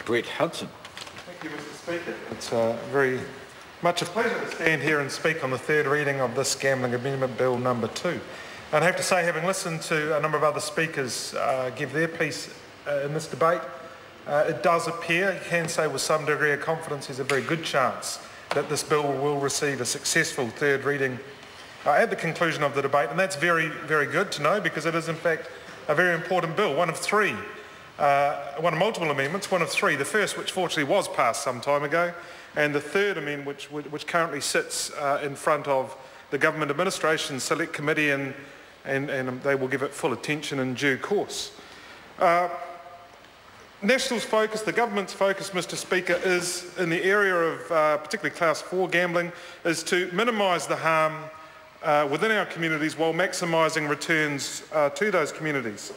Brett Hudson. Thank you, Mr. Speaker. It's very much a pleasure to stand here and speak on the third reading of this Gambling Amendment Bill number 2. And I have to say, having listened to a number of other speakers give their piece in this debate, it does appear, you can say with some degree of confidence, there's a very good chance that this bill will receive a successful third reading at the conclusion of the debate. And that's very, very good to know, because it is in fact a very important bill, one of three. One of multiple amendments, one of three. The first, which fortunately was passed some time ago, and the third amendment, which currently sits in front of the Government Administration Select Committee, and they will give it full attention in due course. National's focus, the government's focus, Mr. Speaker, is in the area of particularly Class 4 gambling, is to minimise the harm within our communities while maximising returns to those communities.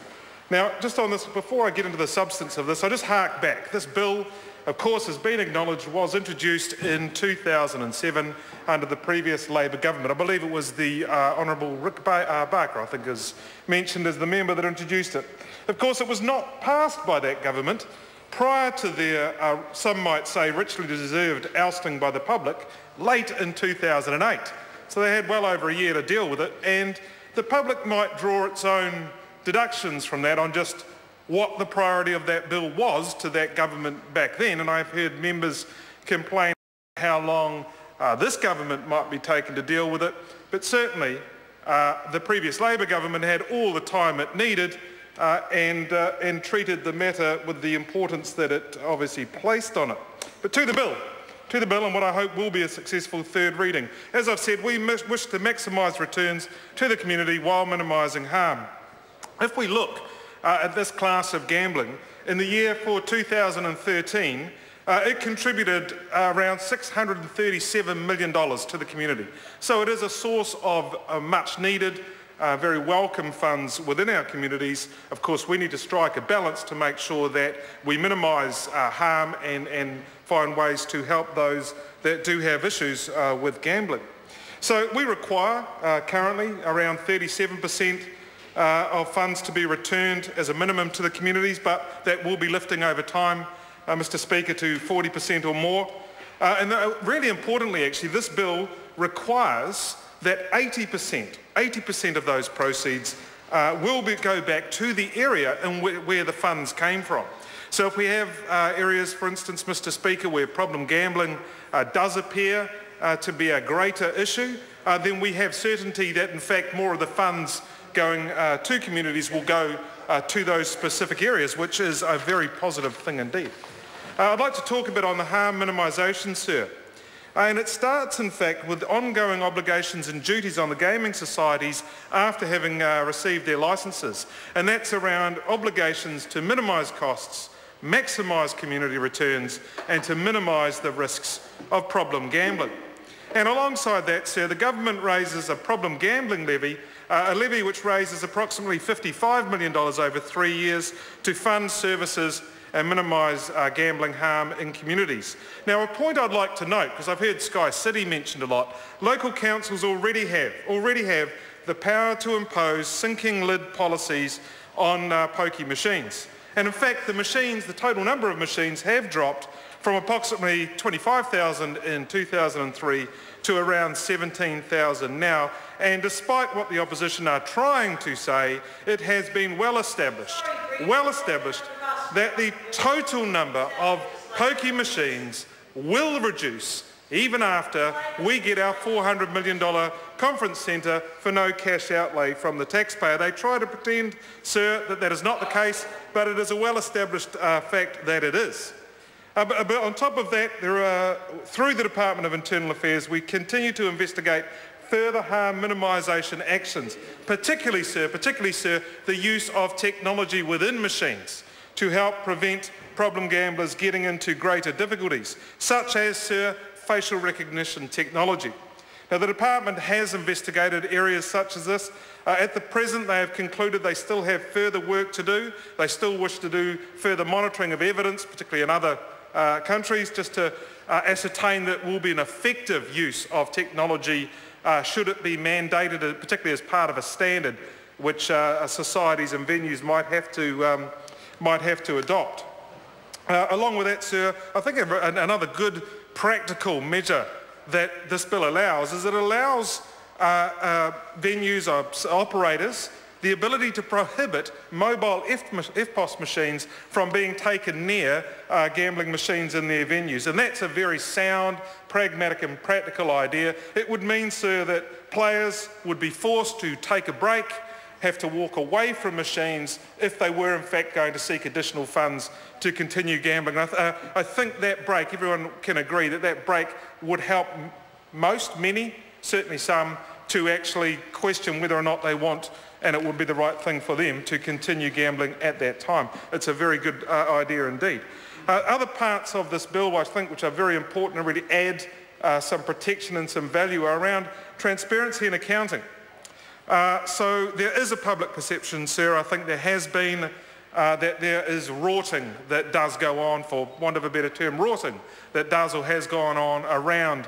Now, just on this, before I get into the substance of this, I just hark back. This bill, of course, has been acknowledged, was introduced in 2007 under the previous Labor government. I believe it was the Honourable Rick Barker, I think, is mentioned as the member that introduced it. Of course, it was not passed by that government prior to their, some might say, richly deserved ousting by the public late in 2008. So they had well over a year to deal with it, and the public might draw its own deductions from that on just what the priority of that bill was to that government back then. And I've heard members complain how long this government might be taking to deal with it, but certainly the previous Labor government had all the time it needed and treated the matter with the importance that it obviously placed on it. But to the bill and what I hope will be a successful third reading. As I've said, we wish to maximise returns to the community while minimising harm. If we look at this class of gambling, in the year for 2013, it contributed around $637 million to the community. So it is a source of much needed, very welcome funds within our communities. Of course, we need to strike a balance to make sure that we minimise harm and find ways to help those that do have issues with gambling. So we require currently around 37% of funds to be returned as a minimum to the communities, but that will be lifting over time, Mr. Speaker, to 40% or more. And really importantly, actually, this bill requires that 80% of those proceeds will go back to the area in where the funds came from. So if we have areas, for instance, Mr. Speaker, where problem gambling does appear to be a greater issue, then we have certainty that in fact more of the funds going to communities will go to those specific areas, which is a very positive thing indeed. I'd like to talk a bit on the harm minimisation, sir. And it starts, in fact, with ongoing obligations and duties on the gaming societies after having received their licences. And that's around obligations to minimise costs, maximise community returns, and to minimise the risks of problem gambling. And alongside that, sir, the government raises a problem gambling levy, a levy which raises approximately $55 million over 3 years to fund services and minimise gambling harm in communities. Now, a point I'd like to note, because I've heard Sky City mentioned a lot, local councils already have the power to impose sinking lid policies on pokie machines. And in fact, the total number of machines have dropped from approximately 25,000 in 2003 to around 17,000 now. And despite what the opposition are trying to say, it has been well established that the total number of pokie machines will reduce even after we get our $400 million conference centre for no cash outlay from the taxpayer. They try to pretend, sir, that that is not the case, but it is a well-established fact that it is. But on top of that, through the Department of Internal Affairs, we continue to investigate further harm minimisation actions, particularly, sir, the use of technology within machines to help prevent problem gamblers getting into greater difficulties, such as, sir, facial recognition technology. Now, the department has investigated areas such as this. At the present, they have concluded they still have further work to do. They still wish to do further monitoring of evidence, particularly in other countries, just to ascertain that it will be an effective use of technology should it be mandated, particularly as part of a standard which societies and venues might have to adopt. Along with that, sir, I think another good practical measure that this bill allows is it allows venues or operators the ability to prohibit mobile FPOS machines from being taken near gambling machines in their venues. And that's a very sound, pragmatic and practical idea. It would mean, sir, that players would be forced to take a break, have to walk away from machines if they were in fact going to seek additional funds to continue gambling. I think that break, everyone can agree that that break would help many, certainly some, to actually question whether or not they want, and it would be the right thing for them to continue gambling at that time. It's a very good idea indeed. Other parts of this bill I think which are very important and really add some protection and some value are around transparency and accounting. So there is a public perception, sir, I think there has been, that there is rorting that does go on, for want of a better term, rorting that does or has gone on around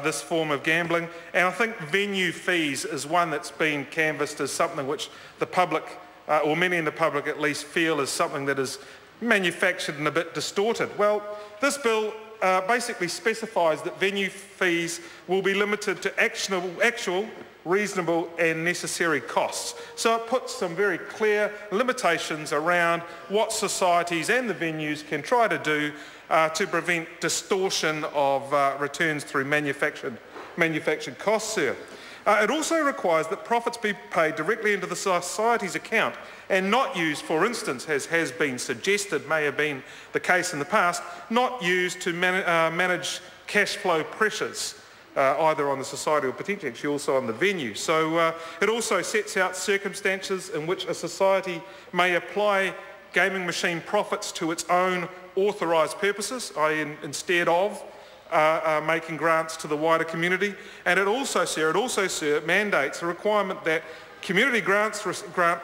this form of gambling. And I think venue fees is one that's been canvassed as something which the public, or many in the public at least, feel is something that is manufactured and a bit distorted. Well, this bill basically specifies that venue fees will be limited to actual, reasonable and necessary costs. So it puts some very clear limitations around what societies and the venues can try to do to prevent distortion of returns through manufactured costs here. It also requires that profits be paid directly into the society's account and not used, for instance, as has been suggested, may have been the case in the past, not used to manage cash flow pressures, either on the society or potentially actually also on the venue. So it also sets out circumstances in which a society may apply gaming machine profits to its own authorised purposes, i.e. instead of making grants to the wider community. And it also, sir, mandates a requirement that community grant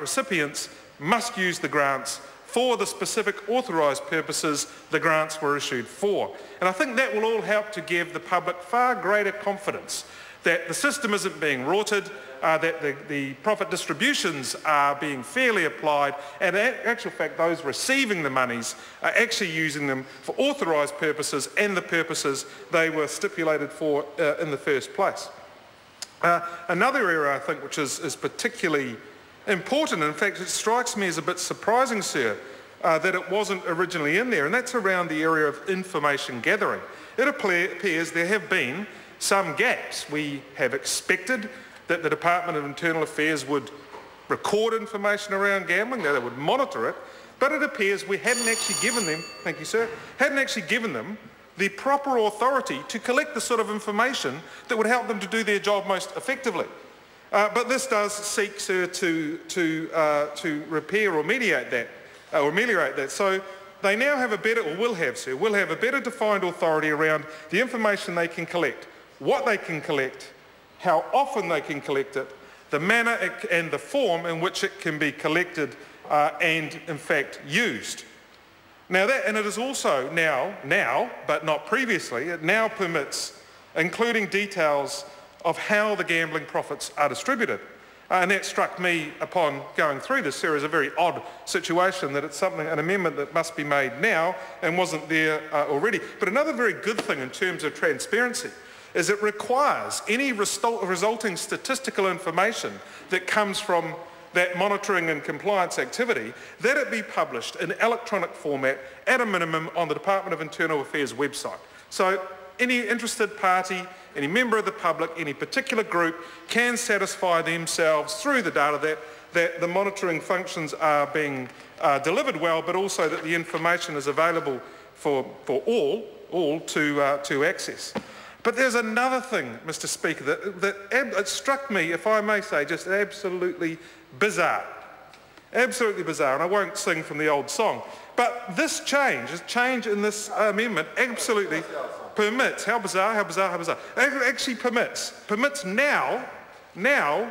recipients must use the grants for the specific authorised purposes the grants were issued for. And I think that will all help to give the public far greater confidence that the system isn't being rorted, that the profit distributions are being fairly applied, and in actual fact those receiving the monies are actually using them for authorised purposes and the purposes they were stipulated for in the first place. Another area I think which is particularly important, in fact it strikes me as a bit surprising, sir, that it wasn't originally in there, and that's around the area of information gathering. It appears there have been some gaps. We have expected that the Department of Internal Affairs would record information around gambling, that it would monitor it, but it appears we hadn't actually given them, thank you sir, hadn't actually given them the proper authority to collect the sort of information that would help them to do their job most effectively. But this does seek, sir, to repair or mediate that, or ameliorate that. So they now have a better, or will have a better defined authority around the information they can collect, what they can collect, how often they can collect it, the manner and the form in which it can be collected and in fact used. Now and it is also now, but not previously, it now permits including details of how the gambling profits are distributed. And that struck me upon going through this, sir, as a very odd situation, that it's an amendment that must be made now and wasn't there already. But another very good thing in terms of transparency is it requires any resulting statistical information that comes from that monitoring and compliance activity, that it be published in electronic format at a minimum on the Department of Internal Affairs website. So any interested party, any member of the public, any particular group can satisfy themselves through the data that the monitoring functions are being delivered well, but also that the information is available for all to access. But there's another thing, Mr. Speaker, that it struck me, if I may say, just absolutely bizarre. Absolutely bizarre, and I won't sing from the old song. But this change in this amendment absolutely permits, how bizarre, actually permits now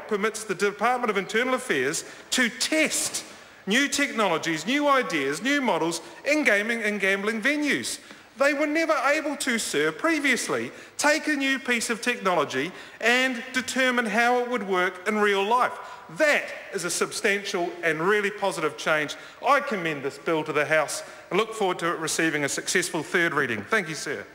permits the Department of Internal Affairs to test new technologies, new ideas, new models in gaming and gambling venues. They were never able to, sir, previously take a new piece of technology and determine how it would work in real life. That is a substantial and really positive change. I commend this bill to the House and look forward to it receiving a successful third reading. Thank you, sir.